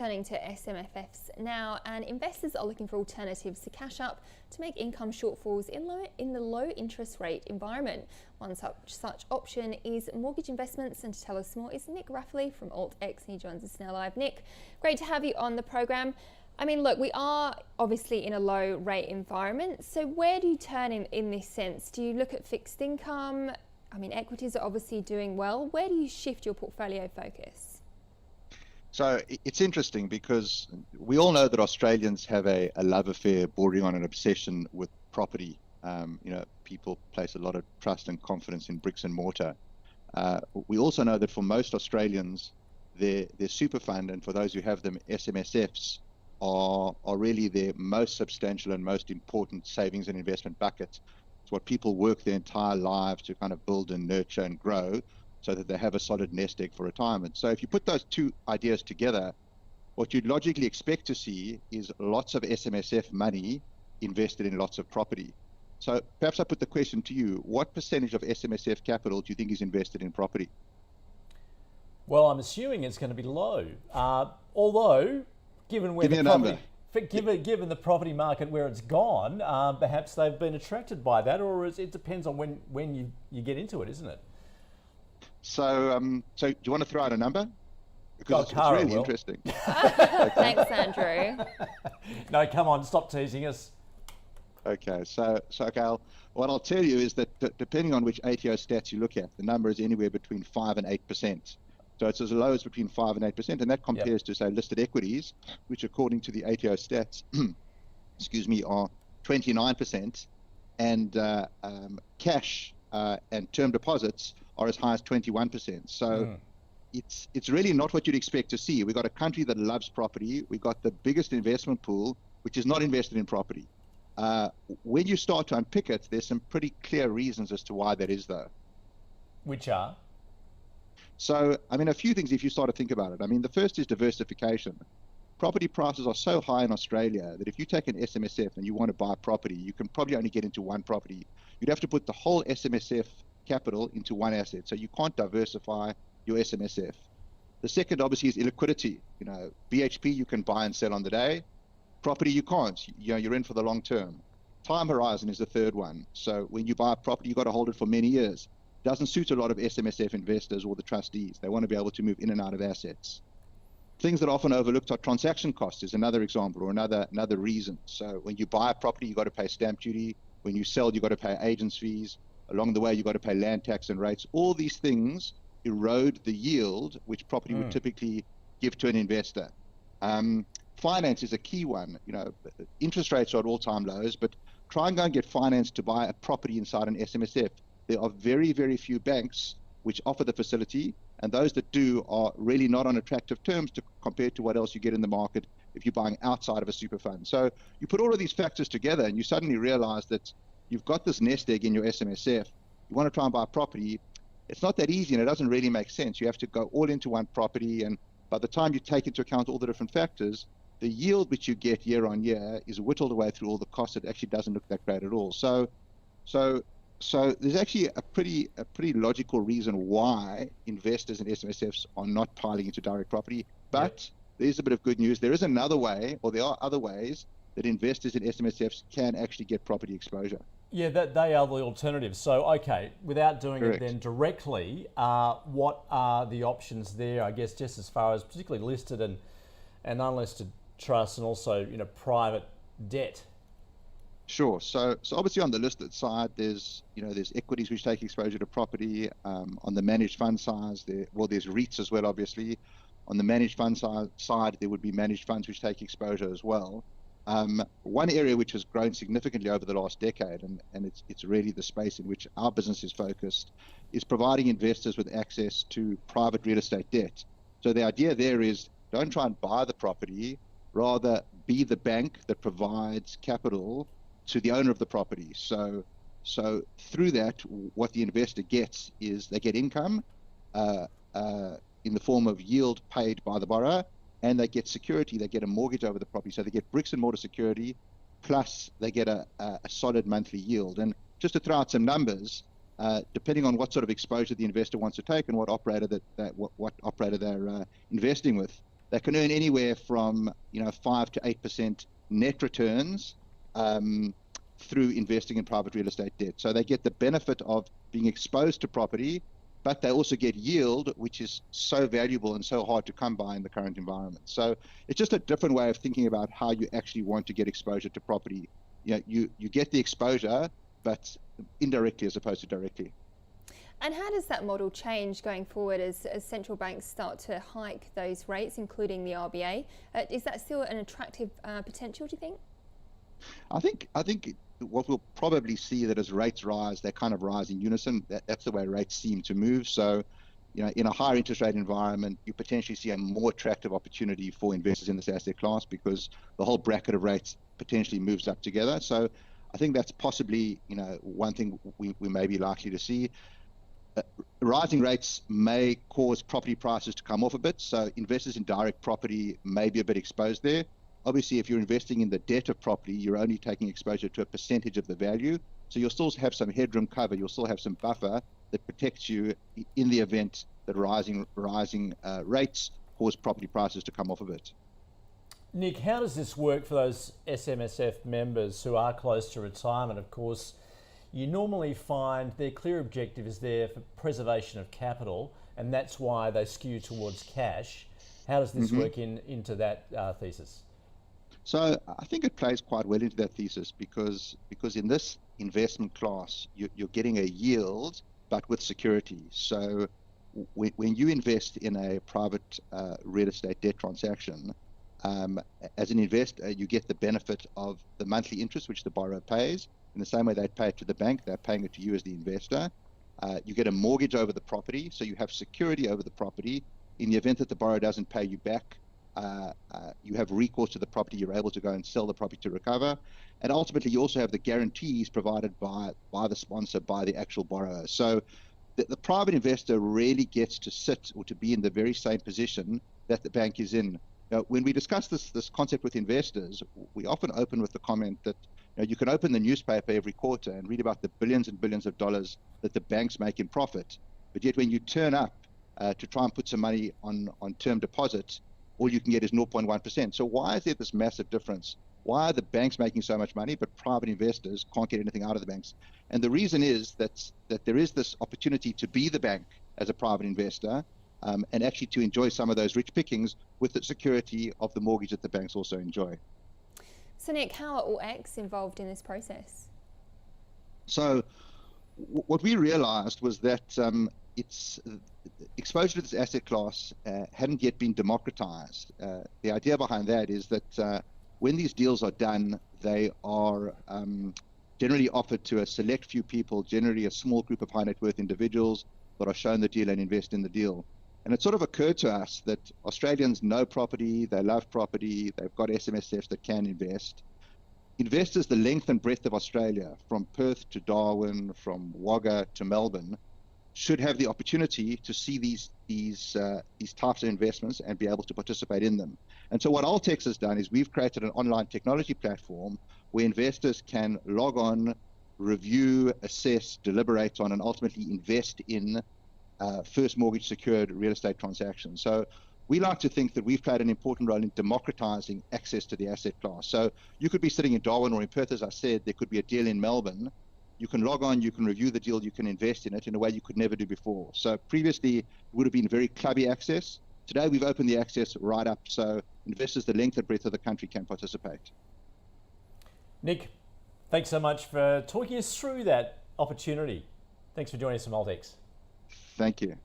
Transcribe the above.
Turning to SMFFs now, and investors are looking for alternatives to cash up to make income shortfalls in the low interest rate environment. One such option is mortgage investments, and to tell us more is Nick Raphaely from AltX, and he joins us now live. Nick, great to have you on the program. I mean, look, we are obviously in a low rate environment, so where do you turn in this sense? Do you look at fixed income? I mean, equities are obviously doing well. Where do you shift your portfolio focus? So it's interesting because we all know that Australians have a love affair bordering on an obsession with property. People place a lot of trust and confidence in bricks and mortar. We also know that for most Australians, their super fund, and for those who have them, SMSFs, are really their most substantial and most important savings and investment bucket. It's what people work their entire lives to kind of build and nurture and grow, so that they have a solid nest egg for retirement. So if you put those two ideas together, what you'd logically expect to see is lots of SMSF money invested in lots of property. So perhaps I put the question to you, what percentage of SMSF capital do you think is invested in property? Well, I'm assuming it's going to be low. Although, given where given the property market where it's gone, perhaps they've been attracted by that, or it depends on when you get into it, isn't it? So do you want to throw out a number? Because it's really interesting. Thanks, Andrew. No, come on, stop teasing us. Okay, so what I'll tell you is that depending on which ATO stats you look at, the number is anywhere between 5 and 8%. So it's as low as between 5 and 8%, and that compares to, say, listed equities, which according to the ATO stats, are 29%, and cash and term deposits are as high as 21%. So it's really not what you'd expect to see. We've got a country that loves property. We've got the biggest investment pool, which is not invested in property. When you start to unpick it, there's some pretty clear reasons as to why that is, though. Which are? So, I mean, a few things if you start to think about it. I mean, the first is diversification. Property prices are so high in Australia that if you take an SMSF and you want to buy property, you can probably only get into one property. You'd have to put the whole SMSF capital into one asset. So you can't diversify your SMSF. The second, obviously, is illiquidity. BHP you can buy and sell on the day. Property you can't. You're in for the long term. Time horizon is the third one. So when you buy a property, you've got to hold it for many years. Doesn't suit a lot of SMSF investors or the trustees. They want to be able to move in and out of assets. Things that are often overlooked are transaction costs is another example, or another reason. So when you buy a property, you've got to pay stamp duty. When you sell, you've got to pay agents' fees. Along the way, you've got to pay land tax and rates. All these things erode the yield which property would typically give to an investor. Finance is a key one. Interest rates are at all-time lows, but try and go and get finance to buy a property inside an SMSF. There are very, very few banks which offer the facility, and those that do are really not on attractive terms compared to what else you get in the market if you're buying outside of a super fund. So you put all of these factors together and you suddenly realize that you've got this nest egg in your SMSF. You want to try and buy property. It's not that easy, and it doesn't really make sense. You have to go all into one property, and by the time you take into account all the different factors, the yield which you get year on year is whittled away through all the costs. It actually doesn't look that great at all. So there's actually a pretty logical reason why investors in SMSFs are not piling into direct property. But there's a bit of good news. There is another way, or there are other ways that investors in SMSFs can actually get property exposure. Yeah, they are the alternatives. So, okay, without doing Correct. it then directly, what are the options there, I guess, just as far as particularly listed and unlisted trusts, and also private debt? Sure. So obviously on the listed side, there's equities which take exposure to property. On the managed fund side, there's REITs as well, obviously. On the managed fund side, there would be managed funds which take exposure as well. One area which has grown significantly over the last decade, and it's really the space in which our business is focused, is providing investors with access to private real estate debt. So the idea there is don't try and buy the property, rather be the bank that provides capital to the owner of the property. So through that, what the investor gets is they get income in the form of yield paid by the borrower, and they get security. They get a mortgage over the property. So they get bricks and mortar security, plus they get a solid monthly yield. And just to throw out some numbers, depending on what sort of exposure the investor wants to take and what operator they're investing with, they can earn anywhere from 5 to 8% net returns through investing in private real estate debt. So they get the benefit of being exposed to property, but they also get yield, which is so valuable and so hard to come by in the current environment. So it's just a different way of thinking about how you actually want to get exposure to property. You get the exposure, but indirectly as opposed to directly. And how does that model change going forward as central banks start to hike those rates, including the RBA? Is that still an attractive potential, do you think? I think what we'll probably see that as rates rise, they kind of rise in unison. That's the way rates seem to move. So, in a higher interest rate environment, you potentially see a more attractive opportunity for investors in this asset class because the whole bracket of rates potentially moves up together. So I think that's possibly, one thing we may be likely to see. Rising rates may cause property prices to come off a bit. So investors in direct property may be a bit exposed there. Obviously, if you're investing in the debt of property, you're only taking exposure to a percentage of the value. So you'll still have some headroom cover. You'll still have some buffer that protects you in the event that rising rates cause property prices to come off a bit. Nick, how does this work for those SMSF members who are close to retirement? Of course, you normally find their clear objective is there for preservation of capital, and that's why they skew towards cash. How does this work into that thesis? So I think it plays quite well into that thesis because in this investment class, you're getting a yield, but with security. So when you invest in a private real estate debt transaction, as an investor, you get the benefit of the monthly interest which the borrower pays. In the same way they pay it to the bank, they're paying it to you as the investor. You get a mortgage over the property, so you have security over the property. In the event that the borrower doesn't pay you back, you have recourse to the property. You're able to go and sell the property to recover. And ultimately, you also have the guarantees provided by the sponsor, by the actual borrower. So the private investor really gets to sit or to be in the very same position that the bank is in. Now, when we discuss this concept with investors, we often open with the comment that you can open the newspaper every quarter and read about the billions and billions of dollars that the banks make in profit. But yet when you turn up to try and put some money on term deposit, all you can get is 0.1%. So why is there this massive difference? Why are the banks making so much money, but private investors can't get anything out of the banks? And the reason is that there is this opportunity to be the bank as a private investor, and actually to enjoy some of those rich pickings with the security of the mortgage that the banks also enjoy. So Nick, how are all X involved in this process? So what we realized was that it's exposure to this asset class hadn't yet been democratized. The idea behind that is that when these deals are done, they are generally offered to a select few people, generally a small group of high net worth individuals that are shown the deal and invest in the deal. And it sort of occurred to us that Australians know property, they love property, they've got SMSFs that can invest. Investors the length and breadth of Australia, from Perth to Darwin, from Wagga to Melbourne, should have the opportunity to see these types of investments and be able to participate in them. And so what Altex has done is we've created an online technology platform where investors can log on, review, assess, deliberate on, and ultimately invest in first mortgage secured real estate transactions. So we like to think that we've played an important role in democratizing access to the asset class. So you could be sitting in Darwin or in Perth, as I said, there could be a deal in Melbourne. You can log on, you can review the deal, you can invest in it in a way you could never do before. So previously it would have been very clubby access. Today we've opened the access right up so investors the length and breadth of the country can participate. Nick, thanks so much for talking us through that opportunity. Thanks for joining us from Altex. Thank you.